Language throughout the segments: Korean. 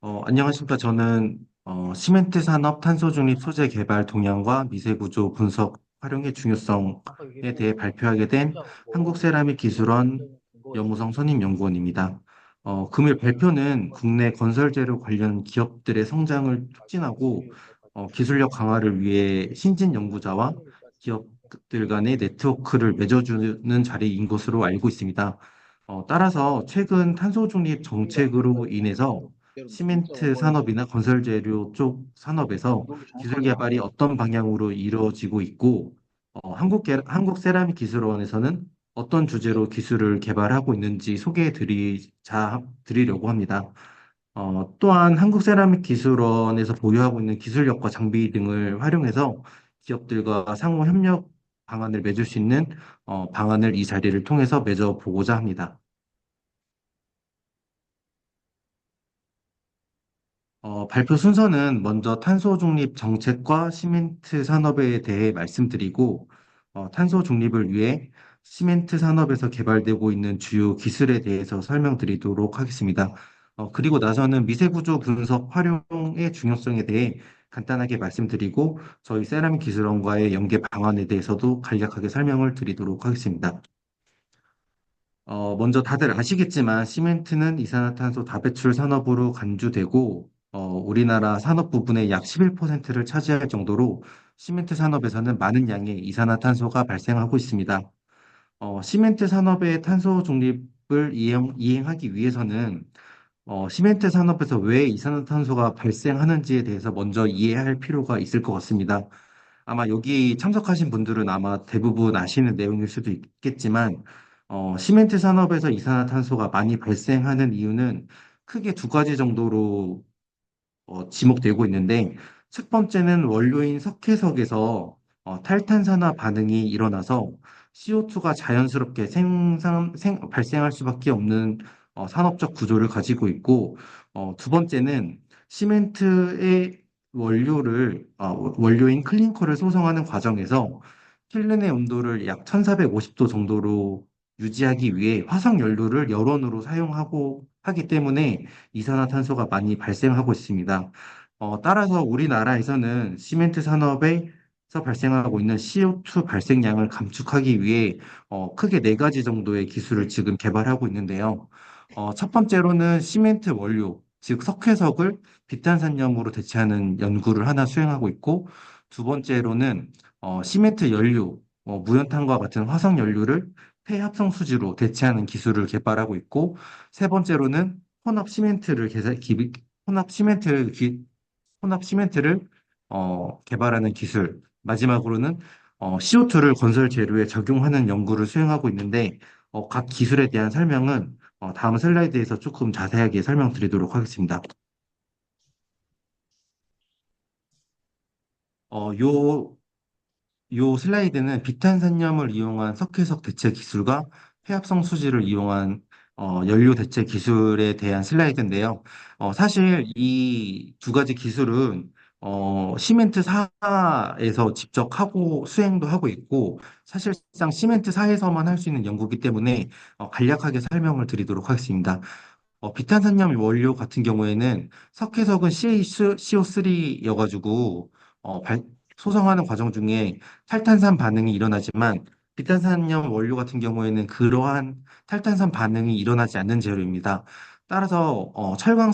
안녕하십니까. 저는 시멘트 산업 탄소 중립 소재 개발 동향과 미세 구조 분석 활용의 아까 중요성에 대해 얘기했던 발표하게 된 공장 거 한국세라믹기술원 완전 근거가 연구성 있었는데 선임 연구원입니다. 금일 발표는 국내 건설 재료 관련 기업들의 성장을 촉진하고 말씀하시길 제가 기술력 강화를 위해 신진 연구자와 선생님까지 기업들 간의 네트워크를 맺어주는 자리인 것으로 알고 있습니다. 따라서 최근 탄소 중립 우리가 정책으로 인해서 그대로 시멘트 거에서 산업이나 건설 재료 쪽 산업에서 운동이 기술 정확하게 개발이 나오고 어떤 방향으로 이루어지고 있고, 한국 세라믹 기술원에서는 어떤 주제로 기술을 개발하고 있는지 드리려고 합니다. 또한 한국 세라믹 기술원에서 보유하고 있는 기술력과 장비 등을 활용해서 기업들과 상호 협력 방안을 맺을 수 있는 방안을 이 자리를 통해서 맺어보고자 합니다. 발표 순서는 먼저 탄소 중립 정책과 시멘트 산업에 대해 말씀드리고, 탄소 중립을 위해 시멘트 산업에서 개발되고 있는 주요 기술에 대해서 설명드리도록 하겠습니다. 그리고 나서는 미세구조 분석 활용의 중요성에 대해 간단하게 말씀드리고, 저희 세라믹 기술원과의 연계 방안에 대해서도 간략하게 설명을 드리도록 하겠습니다. 먼저 다들 아시겠지만 시멘트는 이산화탄소 다배출 산업으로 간주되고 우리나라 산업 부분의 약 11%를 차지할 정도로 시멘트 산업에서는 많은 양의 이산화탄소가 발생하고 있습니다. 시멘트 산업의 탄소 중립을 이행하기 위해서는 시멘트 산업에서 왜 이산화탄소가 발생하는지에 대해서 먼저 이해할 필요가 있을 것 같습니다. 아마 여기 참석하신 분들은 아마 대부분 아시는 내용일 수도 있겠지만, 시멘트 산업에서 이산화탄소가 많이 발생하는 이유는 크게 두 가지 정도로 지목되고 있는데, 첫 번째는 원료인 석회석에서 탈탄산화 반응이 일어나서 CO2가 자연스럽게 발생할 수밖에 없는 산업적 구조를 가지고 있고, 두 번째는 시멘트의 원료인 클링커를 소성하는 과정에서 필름의 온도를 약 1450도 정도로 유지하기 위해 화석 연료를 열원으로 사용하고 하기 때문에 이산화탄소가 많이 발생하고 있습니다. 따라서 우리나라에서는 시멘트 산업에서 발생하고 있는 CO2 발생량을 감축하기 위해 크게 네 가지 정도의 기술을 지금 개발하고 있는데요. 첫 번째로는 시멘트 원료, 즉 석회석을 비탄산염으로 대체하는 연구를 하나 수행하고 있고, 두 번째로는 시멘트 연료, 무연탄과 같은 화석 연료를 폐합성 수지로 대체하는 기술을 개발하고 있고, 세 번째로는 혼합 시멘트를 혼합 시멘트를 혼합 시멘트를 개발하는 기술. 마지막으로는 CO2를 건설 재료에 적용하는 연구를 수행하고 있는데 각 기술에 대한 설명은 다음 슬라이드에서 조금 자세하게 설명드리도록 하겠습니다. 어, 요, 요 슬라이드는 비탄산염을 이용한 석회석 대체 기술과 회합성 수지를 이용한 연료 대체 기술에 대한 슬라이드인데요. 사실 이 두 가지 기술은 시멘트 사에서 직접 하고 수행도 하고 있고 사실상 시멘트 사에서만 할 수 있는 연구이기 때문에 간략하게 설명을 드리도록 하겠습니다. 비탄산염 원료 같은 경우에는 석회석은 CaCO3여가지고 소성하는 과정 중에 탈탄산 반응이 일어나지만 비탄산염 원료 같은 경우에는 그러한 탈탄산 반응이 일어나지 않는 재료입니다. 따라서 철강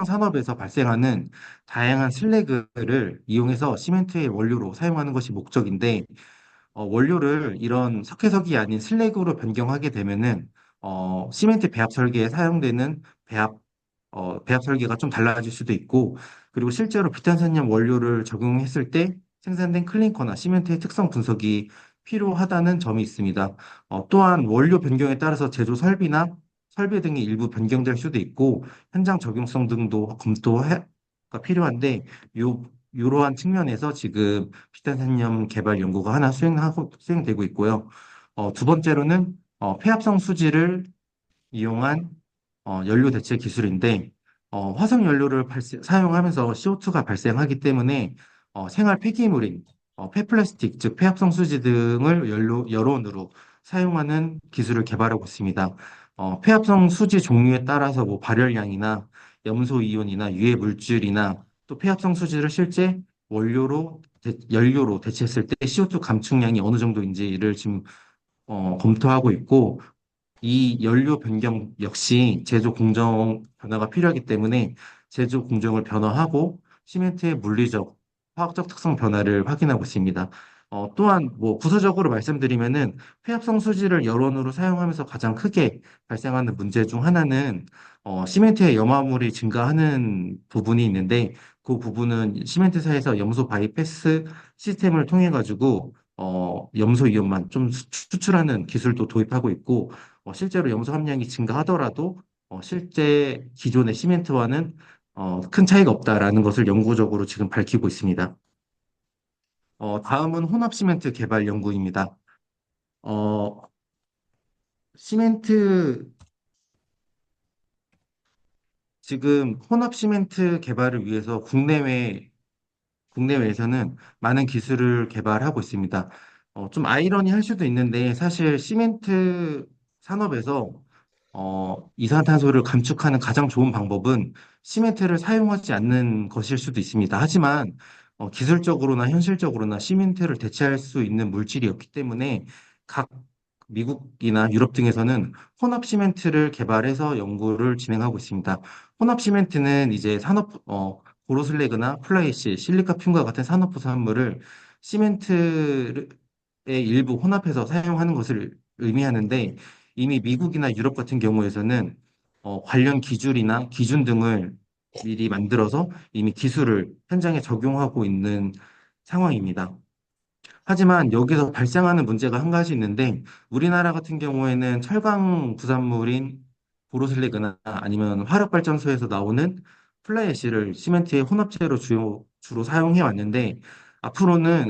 산업에서 발생하는 다양한 슬래그를 이용해서 시멘트의 원료로 사용하는 것이 목적인데 원료를 이런 석회석이 아닌 슬래그로 변경하게 되면은 시멘트 배합 설계에 사용되는 배합 설계가 좀 달라질 수도 있고, 그리고 실제로 비탄산염 원료를 적용했을 때 생산된 클링커나 시멘트의 특성 분석이 필요하다는 점이 있습니다. 또한 원료 변경에 따라서 제조 설비 등이 일부 변경될 수도 있고, 현장 적용성 등도 검토가 필요한데, 요, 이러한 측면에서 지금 비탄산염 개발 연구가 하나 수행되고 있고요. 두 번째로는 폐합성 수지를 이용한 연료 대체 기술인데 화석 연료를 사용하면서 CO2가 발생하기 때문에 생활 폐기물인 폐플라스틱, 즉 폐합성 수지 등을 여론으로 사용하는 기술을 개발하고 있습니다. 폐합성 수지 종류에 따라서 뭐 발열량이나 염소 이온이나 유해 물질이나 또 폐합성 수지를 실제 연료로 대체했을 때 CO2 감축량이 어느 정도인지를 지금 검토하고 있고 이 연료 변경 역시 제조 공정 변화가 필요하기 때문에 제조 공정을 변화하고 시멘트의 물리적, 화학적 특성 변화를 확인하고 있습니다. 또한 뭐 부수적으로 말씀드리면은 회합성 수지를 여론으로 사용하면서 가장 크게 발생하는 문제 중 하나는 시멘트의 염화물이 증가하는 부분이 있는데 그 부분은 시멘트사에서 염소 바이패스 시스템을 통해 가지고 염소 이온만 좀 수출하는 기술도 도입하고 있고 실제로 염소 함량이 증가하더라도 실제 기존의 시멘트와는 큰 차이가 없다라는 것을 연구적으로 지금 밝히고 있습니다. 다음은 혼합 시멘트 개발 연구입니다. 어, 시멘트, 지금 혼합 시멘트 개발을 위해서 국내외에서는 많은 기술을 개발하고 있습니다. 좀 아이러니할 수도 있는데 사실 시멘트 산업에서 이산화탄소를 감축하는 가장 좋은 방법은 시멘트를 사용하지 않는 것일 수도 있습니다. 하지만 기술적으로나 현실적으로나 시멘트를 대체할 수 있는 물질이 없기 때문에 각 미국이나 유럽 등에서는 혼합 시멘트를 개발해서 연구를 진행하고 있습니다. 혼합 시멘트는 이제 보로슬래그나 플라이시, 실리카 듐과 같은 산업 부산물을 시멘트의 일부 혼합해서 사용하는 것을 의미하는데 이미 미국이나 유럽 같은 경우에서는 관련 기술이나 기준 등을 미리 만들어서 이미 기술을 현장에 적용하고 있는 상황입니다. 하지만 여기서 발생하는 문제가 한 가지 있는데 우리나라 같은 경우에는 철강 부산물인 보로슬래그나 아니면 화력발전소에서 나오는 플라이애쉬를 시멘트의 혼합재로 주로 사용해 왔는데 앞으로는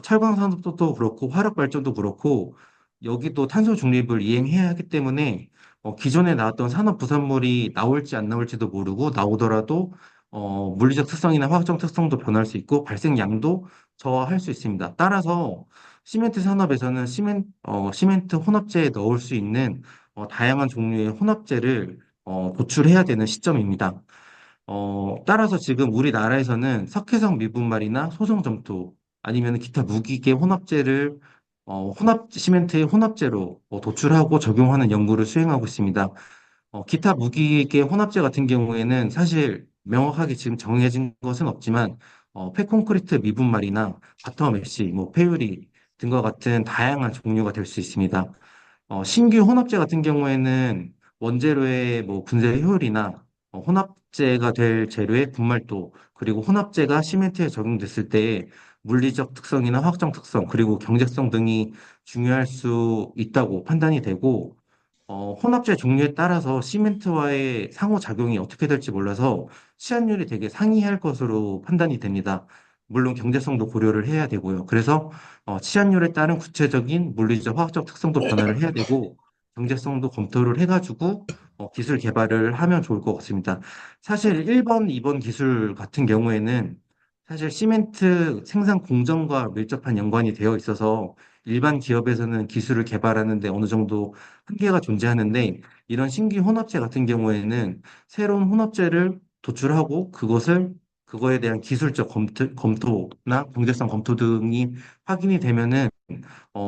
철강 산업도 그렇고 화력발전도 그렇고 여기도 탄소 중립을 이행해야 하기 때문에 기존에 나왔던 산업 부산물이 나올지 안 나올지도 모르고 나오더라도 물리적 특성이나 화학적 특성도 변할 수 있고 발생량도 저하할 수 있습니다. 따라서 시멘트 산업에서는 시멘트 혼합재에 넣을 수 있는 다양한 종류의 혼합재를 도출해야 되는 시점입니다. 따라서 지금 우리나라에서는 석회성 미분말이나 소성 점토 아니면 기타 무기계 혼합재를 시멘트의 혼합재로 도출하고 적용하는 연구를 수행하고 있습니다. 기타 무기계 혼합재 같은 경우에는 사실 명확하게 지금 정해진 것은 없지만 폐콘크리트 미분말이나 바터메쉬, 뭐 페유리 등과 같은 다양한 종류가 될 수 있습니다. 신규 혼합재 같은 경우에는 원재료의 뭐 분쇄 효율이나 혼합재가 될 재료의 분말도 그리고 혼합재가 시멘트에 적용됐을 때 물리적 특성이나 화학적 특성 그리고 경제성 등이 중요할 수 있다고 판단이 되고 혼합재 종류에 따라서 시멘트와의 상호작용이 어떻게 될지 몰라서 치환율이 되게 상이할 것으로 판단이 됩니다. 물론 경제성도 고려를 해야 되고요. 그래서 치환율에 따른 구체적인 물리적, 화학적 특성도 변화를 해야 되고 경제성도 검토를 해가지고 기술 개발을 하면 좋을 것 같습니다. 사실 1번, 2번 기술 같은 경우에는 사실 시멘트 생산 공정과 밀접한 연관이 되어 있어서 일반 기업에서는 기술을 개발하는데 어느 정도 한계가 존재하는데 이런 신규 혼합재 같은 경우에는 새로운 혼합재를 도출하고 그거에 대한 기술적 검토나 경제성 검토 등이 확인이 되면은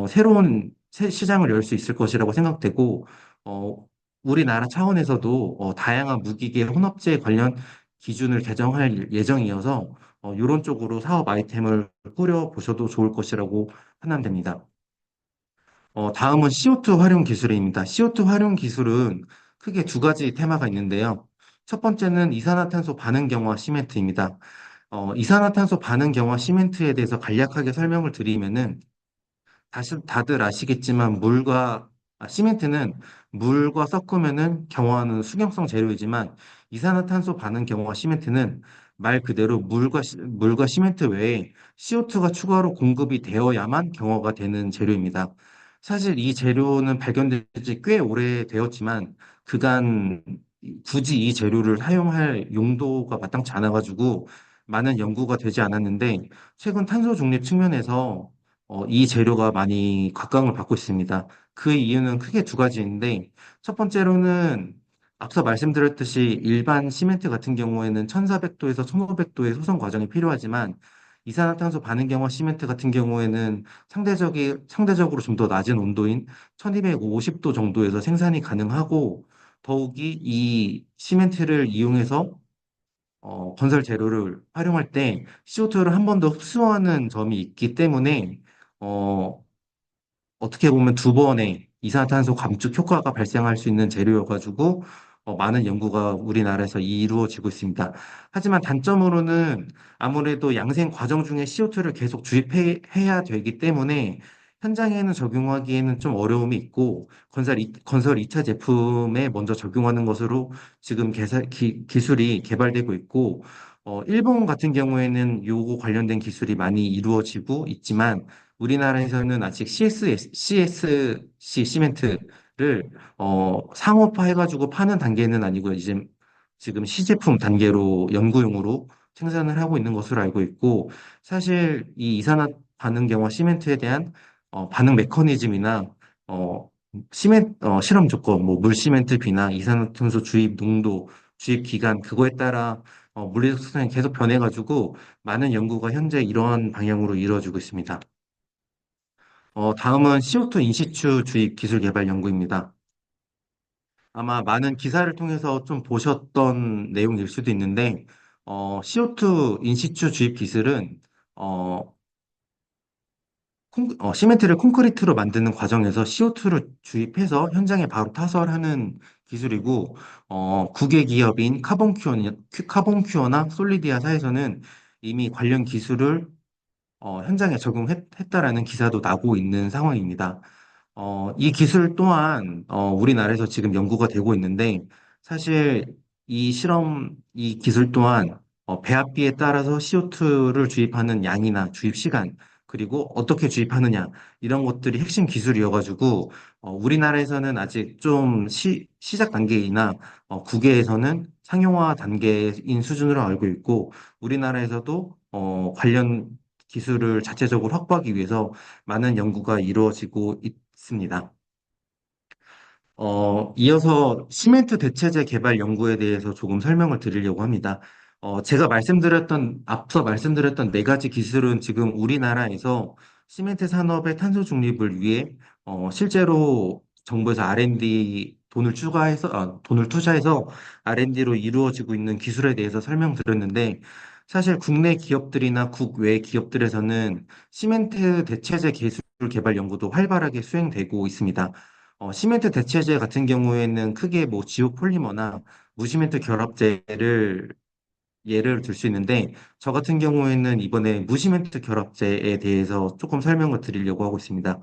새로운 새 시장을 열 수 있을 것이라고 생각되고 어, 우리나라 차원에서도 다양한 무기계 혼합재 관련 기준을 개정할 예정이어서 이런 쪽으로 사업 아이템을 꾸려 보셔도 좋을 것이라고 판단됩니다. 다음은 CO2 활용 기술입니다. CO2 활용 기술은 크게 두 가지 테마가 있는데요. 첫 번째는 이산화탄소 반응 경화 시멘트입니다. 이산화탄소 반응 경화 시멘트에 대해서 간략하게 설명을 드리면은 다들 아시겠지만 시멘트는 물과 섞으면은 경화하는 수경성 재료이지만 이산화탄소 반응 경화 시멘트는 말 그대로 물과 시멘트 외에 CO2가 추가로 공급이 되어야만 경화가 되는 재료입니다. 사실 이 재료는 발견된 지 꽤 오래되었지만 그간 굳이 이 재료를 사용할 용도가 마땅치 않아가지고 많은 연구가 되지 않았는데 최근 탄소 중립 측면에서 이 재료가 많이 각광을 받고 있습니다. 그 이유는 크게 두 가지인데, 첫 번째로는 앞서 말씀드렸듯이 일반 시멘트 같은 경우에는 1400도에서 1500도의 소성 과정이 필요하지만 이산화탄소 반응경화 시멘트 같은 경우에는 상대적으로 좀 더 낮은 온도인 1250도 정도에서 생산이 가능하고 더욱이 이 시멘트를 이용해서 건설 재료를 활용할 때 CO2를 한 번 더 흡수하는 점이 있기 때문에 어, 어떻게 보면 두 번의 이산화탄소 감축 효과가 발생할 수 있는 재료여가지고 많은 연구가 우리나라에서 이루어지고 있습니다. 하지만 단점으로는 아무래도 양생 과정 중에 CO2를 계속 주입해야 되기 때문에 현장에는 적용하기에는 좀 어려움이 있고 건설 2차 제품에 먼저 적용하는 것으로 지금 기술이 개발되고 있고 일본 같은 경우에는 요거 관련된 기술이 많이 이루어지고 있지만 우리나라에서는 아직 CSC 시멘트를 상업화해가지고 파는 단계는 아니고 이제 지금 시제품 단계로 연구용으로 생산을 하고 있는 것으로 알고 있고 사실 이 이산화 반응경화 시멘트에 대한 반응 메커니즘이나 실험 조건, 뭐 물시멘트 비나 이산화탄소 주입 농도, 주입 기간 그거에 따라 물리적 특성이 계속 변해가지고 많은 연구가 현재 이러한 방향으로 이루어지고 있습니다. 다음은 CO2 인시추 주입 기술 개발 연구입니다. 아마 많은 기사를 통해서 좀 보셨던 내용일 수도 있는데, CO2 인시추 주입 기술은, 어, 시멘트를 콘크리트로 만드는 과정에서 CO2를 주입해서 현장에 바로 타설하는 기술이고, 국외 기업인 카본큐어나 솔리디아사에서는 이미 관련 기술을 현장에 적용했다라는 기사도 나고 있는 상황입니다. 이 기술 또한 우리나라에서 지금 연구가 되고 있는데 사실 이 기술 또한 배합비에 따라서 CO2를 주입하는 양이나 주입 시간 그리고 어떻게 주입하느냐 이런 것들이 핵심 기술이어가지고 우리나라에서는 아직 좀 시작 단계이나 국외에서는 상용화 단계인 수준으로 알고 있고 우리나라에서도 관련 기술을 자체적으로 확보하기 위해서 많은 연구가 이루어지고 있습니다. 이어서 시멘트 대체재 개발 연구에 대해서 조금 설명을 드리려고 합니다. 앞서 말씀드렸던 네 가지 기술은 지금 우리나라에서 시멘트 산업의 탄소 중립을 위해, 실제로 정부에서 R&D 돈을 투자해서 R&D로 이루어지고 있는 기술에 대해서 설명드렸는데, 사실 국내 기업들이나 국외 기업들에서는 시멘트 대체재 기술 개발 연구도 활발하게 수행되고 있습니다. 시멘트 대체재 같은 경우에는 크게 뭐 지오폴리머나 무시멘트 결합제를 예를 들 수 있는데, 저 같은 경우에는 이번에 무시멘트 결합제에 대해서 조금 설명을 드리려고 하고 있습니다.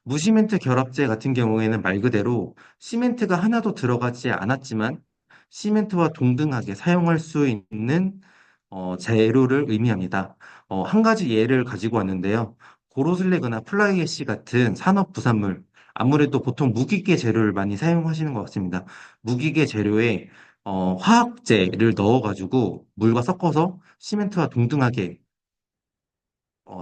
무시멘트 결합제 같은 경우에는 말 그대로 시멘트가 하나도 들어가지 않았지만 시멘트와 동등하게 사용할 수 있는 재료를 의미합니다. 한 가지 예를 가지고 왔는데요. 고로슬래그나 플라이애쉬 같은 산업 부산물, 아무래도 보통 무기계 재료를 많이 사용하시는 것 같습니다. 무기계 재료에 화학제를 넣어가지고 물과 섞어서 시멘트와 동등하게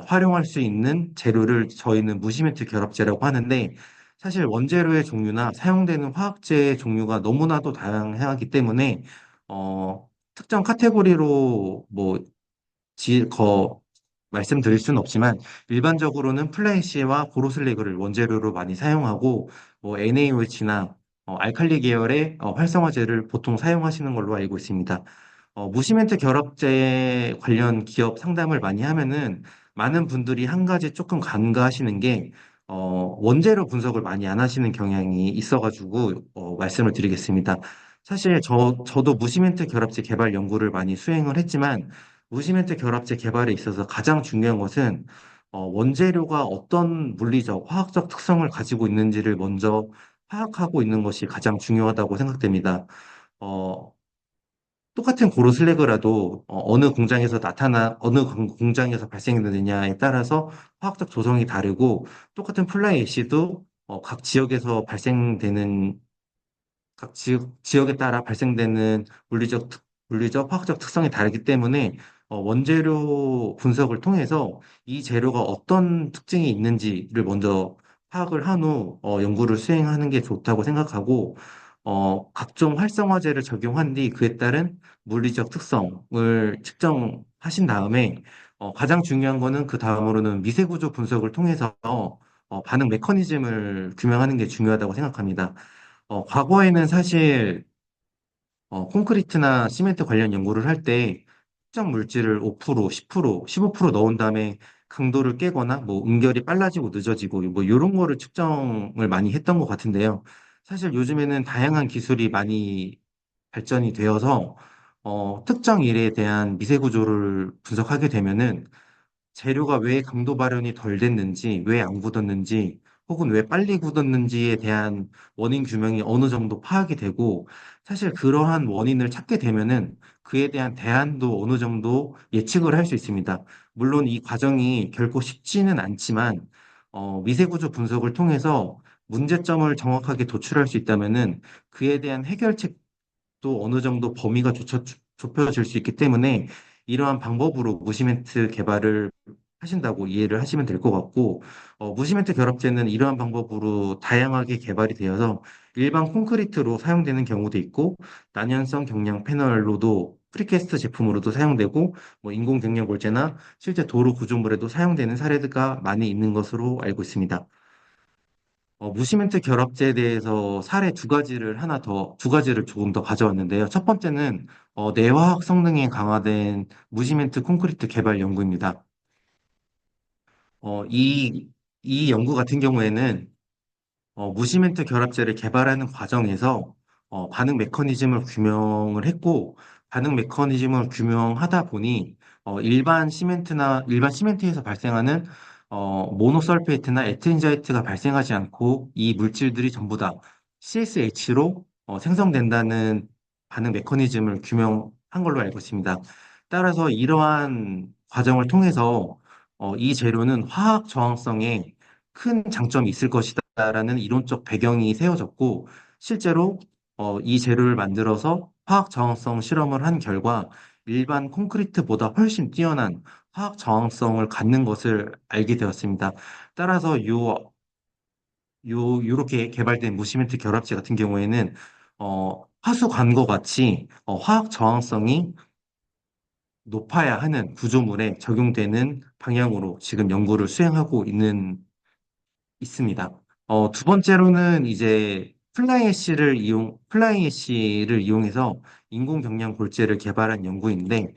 활용할 수 있는 재료를 저희는 무시멘트 결합제라고 하는데 사실 원재료의 종류나 사용되는 화학제의 종류가 너무나도 다양하기 때문에 특정 카테고리로 지, 거, 말씀드릴 수는 없지만 일반적으로는 플래시와 보로슬래그를 원재료로 많이 사용하고 NaOH나 알칼리 계열의 활성화제를 보통 사용하시는 걸로 알고 있습니다. 무시멘트 결합제 관련 기업 상담을 많이 하면은 많은 분들이 한 가지 조금 간과하시는 게 원재료 분석을 많이 안 하시는 경향이 있어가지고 말씀을 드리겠습니다. 사실 저도 무시멘트 결합제 개발 연구를 많이 수행을 했지만 무시멘트 결합제 개발에 있어서 가장 중요한 것은 원재료가 어떤 물리적, 화학적 특성을 가지고 있는지를 먼저 파악하고 있는 것이 가장 중요하다고 생각됩니다. 어, 똑같은 고로 슬래그라도 어느 공장에서 발생되느냐에 따라서 화학적 조성이 다르고 똑같은 플라이 애시도 각 지역에 따라 발생되는 물리적, 화학적 특성이 다르기 때문에 원재료 분석을 통해서 이 재료가 어떤 특징이 있는지를 먼저 파악을 한 후 연구를 수행하는 게 좋다고 생각하고 각종 활성화제를 적용한 뒤 그에 따른 물리적 특성을 측정하신 다음에 가장 중요한 거는 그 다음으로는 미세구조 분석을 통해서 반응 메커니즘을 규명하는 게 중요하다고 생각합니다. 과거에는 사실 콘크리트나 시멘트 관련 연구를 할 때 특정 물질을 5%, 10%, 15% 넣은 다음에 강도를 깨거나 뭐 응결이 빨라지고 늦어지고 뭐 이런 거를 측정을 많이 했던 것 같은데요. 사실 요즘에는 다양한 기술이 많이 발전이 되어서 특정 일에 대한 미세 구조를 분석하게 되면은 재료가 왜 강도 발현이 덜 됐는지, 왜 안 굳었는지, 혹은 왜 빨리 굳었는지에 대한 원인 규명이 어느 정도 파악이 되고, 사실 그러한 원인을 찾게 되면은 그에 대한 대안도 어느 정도 예측을 할 수 있습니다. 물론 이 과정이 결코 쉽지는 않지만, 미세구조 분석을 통해서 문제점을 정확하게 도출할 수 있다면은 그에 대한 해결책도 어느 정도 범위가 좁혀질 수 있기 때문에 이러한 방법으로 무시멘트 개발을 하신다고 이해를 하시면 될 것 같고, 무시멘트 결합제는 이러한 방법으로 다양하게 개발이 되어서 일반 콘크리트로 사용되는 경우도 있고, 난연성 경량 패널로도 프리캐스트 제품으로도 사용되고, 뭐 인공 경량 골재나 실제 도로 구조물에도 사용되는 사례가 많이 있는 것으로 알고 있습니다. 무시멘트 결합제에 대해서 사례 두 가지를 조금 더 가져왔는데요. 첫 번째는 내화학 성능이 강화된 무시멘트 콘크리트 개발 연구입니다. 어, 이, 이 연구 같은 경우에는 무시멘트 결합제를 개발하는 과정에서 반응 메커니즘을 규명을 했고, 반응 메커니즘을 규명하다 보니 일반 시멘트에서 발생하는 모노설페이트나 에트린자이트가 발생하지 않고 이 물질들이 전부 다 CSH로 생성된다는 반응 메커니즘을 규명한 걸로 알고 있습니다. 따라서 이러한 과정을 통해서 이 재료는 화학 저항성에 큰 장점이 있을 것이다라는 이론적 배경이 세워졌고, 실제로 이 재료를 만들어서 화학 저항성 실험을 한 결과 일반 콘크리트보다 훨씬 뛰어난 화학 저항성을 갖는 것을 알게 되었습니다. 따라서 요렇게 개발된 무시멘트 결합체 같은 경우에는 하수관과 같이 화학 저항성이 높아야 하는 구조물에 적용되는 방향으로 지금 연구를 수행하고 있습니다. 두 번째로는 이제 플라이 애쉬를 이용해서 인공 경량 골재를 개발한 연구인데,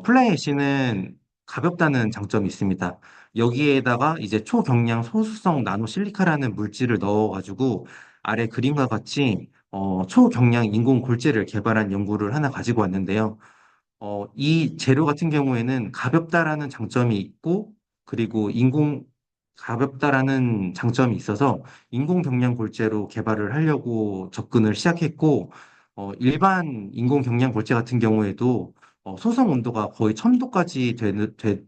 플라이 애쉬는 가볍다는 장점이 있습니다. 여기에다가 이제 초경량 소수성 나노실리카라는 물질을 넣어가지고 아래 그림과 같이 초경량 인공 골재를 개발한 연구를 하나 가지고 왔는데요. 이 재료 같은 경우에는 가볍다라는 장점이 있고, 그리고 가볍다라는 장점이 있어서 인공 경량 골재로 개발을 하려고 접근을 시작했고, 일반 인공 경량 골재 같은 경우에도 소성 온도가 거의 1000도까지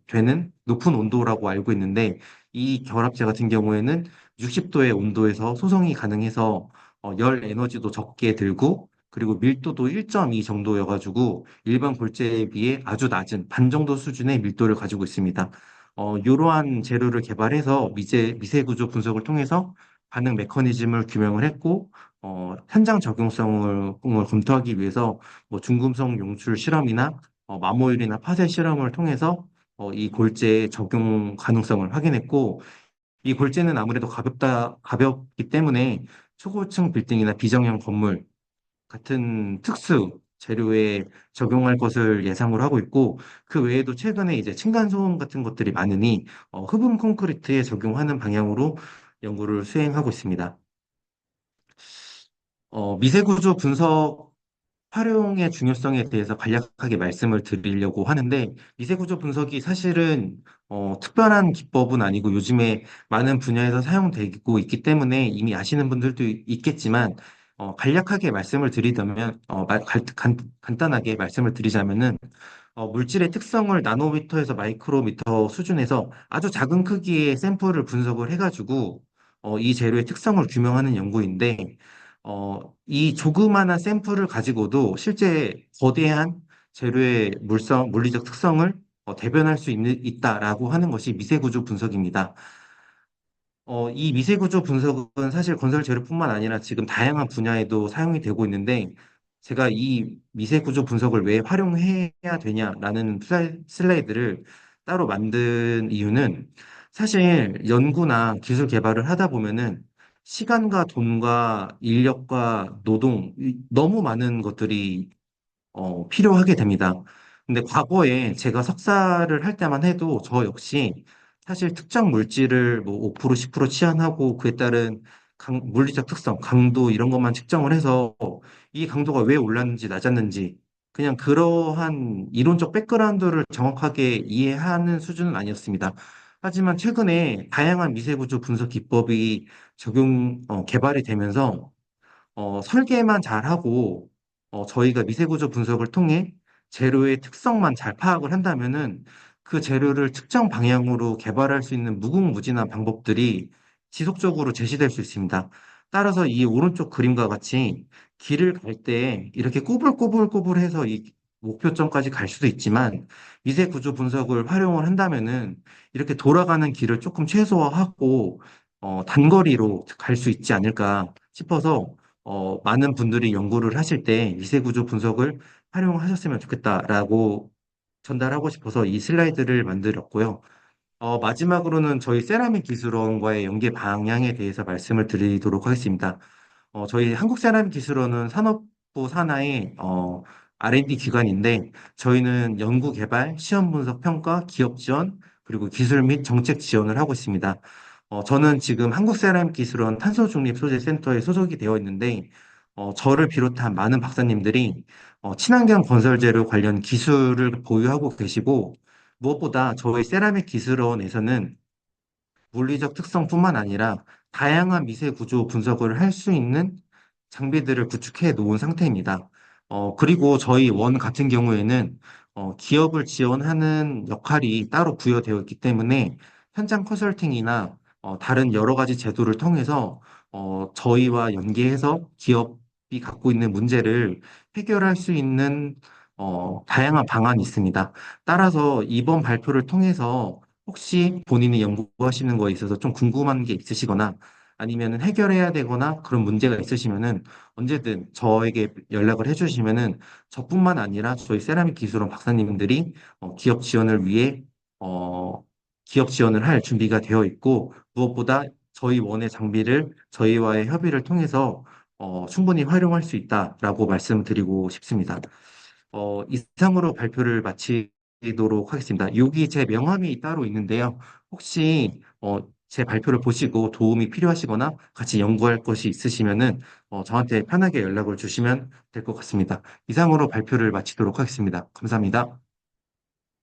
되는 높은 온도라고 알고 있는데, 이 결합체 같은 경우에는 60도의 온도에서 소성이 가능해서 열 에너지도 적게 들고, 그리고 밀도도 1.2 정도여가지고 일반 골재에 비해 아주 낮은 반 정도 수준의 밀도를 가지고 있습니다. 이러한 재료를 개발해서 미세 구조 분석을 통해서 반응 메커니즘을 규명을 했고, 현장 적용성을 검토하기 위해서 뭐 중금속 용출 실험이나 마모율이나 파쇄 실험을 통해서 이 골재의 적용 가능성을 확인했고, 이 골재는 아무래도 가볍기 때문에 초고층 빌딩이나 비정형 건물 같은 특수 재료에 적용할 것을 예상을 하고 있고, 그 외에도 최근에 이제 층간소음 같은 것들이 많으니 흡음 콘크리트에 적용하는 방향으로 연구를 수행하고 있습니다. 미세구조 분석 활용의 중요성에 대해서 간략하게 말씀을 드리려고 하는데, 미세구조 분석이 사실은 특별한 기법은 아니고 요즘에 많은 분야에서 사용되고 있기 때문에 이미 아시는 분들도 있겠지만, 간략하게 말씀을 드리자면, 간단하게 말씀을 드리자면은, 물질의 특성을 나노미터에서 마이크로미터 수준에서 아주 작은 크기의 샘플을 분석을 해가지고, 이 재료의 특성을 규명하는 연구인데, 이 조그마한 샘플을 가지고도 실제 거대한 재료의 물리적 특성을 대변할 수 있다라고 하는 것이 미세구조 분석입니다. 이 미세구조 분석은 사실 건설 재료뿐만 아니라 지금 다양한 분야에도 사용이 되고 있는데, 제가 이 미세구조 분석을 왜 활용해야 되냐라는 슬라이드를 따로 만든 이유는, 사실 연구나 기술 개발을 하다 보면은 시간과 돈과 인력과 노동, 너무 많은 것들이 필요하게 됩니다. 근데 과거에 제가 석사를 할 때만 해도 저 역시 사실 특정 물질을 뭐 5%, 10% 치환하고 그에 따른 물리적 특성, 강도 이런 것만 측정을 해서 이 강도가 왜 올랐는지 낮았는지 그냥 그러한 이론적 백그라운드를 정확하게 이해하는 수준은 아니었습니다. 하지만 최근에 다양한 미세구조 분석 기법이 개발이 되면서 설계만 잘하고 저희가 미세구조 분석을 통해 재료의 특성만 잘 파악을 한다면은 그 재료를 특정 방향으로 개발할 수 있는 무궁무진한 방법들이 지속적으로 제시될 수 있습니다. 따라서 이 오른쪽 그림과 같이 길을 갈 때 이렇게 꼬불꼬불꼬불해서 이 목표점까지 갈 수도 있지만 미세구조 분석을 활용을 한다면은 이렇게 돌아가는 길을 조금 최소화하고 단거리로 갈 수 있지 않을까 싶어서 많은 분들이 연구를 하실 때 미세구조 분석을 활용하셨으면 좋겠다라고 전달하고 싶어서 이 슬라이드를 만들었고요. 마지막으로는 저희 세라믹 기술원과의 연계 방향에 대해서 말씀을 드리도록 하겠습니다. 저희 한국세라믹기술원은 산업부 산하의 R&D 기관인데 저희는 연구 개발, 시험 분석 평가, 기업 지원, 그리고 기술 및 정책 지원을 하고 있습니다. 저는 지금 한국세라믹기술원 탄소중립소재센터에 소속이 되어 있는데 저를 비롯한 많은 박사님들이 친환경 건설재료 관련 기술을 보유하고 계시고 무엇보다 저희 세라믹 기술원에서는 물리적 특성뿐만 아니라 다양한 미세 구조 분석을 할 수 있는 장비들을 구축해 놓은 상태입니다. 그리고 저희 원 같은 경우에는 기업을 지원하는 역할이 따로 부여되어 있기 때문에 현장 컨설팅이나 다른 여러 가지 제도를 통해서 저희와 연계해서 기업이 갖고 있는 문제를 해결할 수 있는 다양한 방안이 있습니다. 따라서 이번 발표를 통해서 혹시 본인이 연구하시는 거에 있어서 좀 궁금한 게 있으시거나 아니면 해결해야 되거나 그런 문제가 있으시면은 언제든 저에게 연락을 해주시면은 저뿐만 아니라 저희 세라믹 기술원 박사님들이 기업 지원을 위해 어, 기업 지원을 할 준비가 되어 있고 무엇보다 저희 원의 장비를 저희와의 협의를 통해서 충분히 활용할 수 있다라고 말씀드리고 싶습니다. 이상으로 발표를 마치도록 하겠습니다. 여기 제 명함이 따로 있는데요. 혹시 제 발표를 보시고 도움이 필요하시거나 같이 연구할 것이 있으시면은 저한테 편하게 연락을 주시면 될 것 같습니다. 이상으로 발표를 마치도록 하겠습니다. 감사합니다.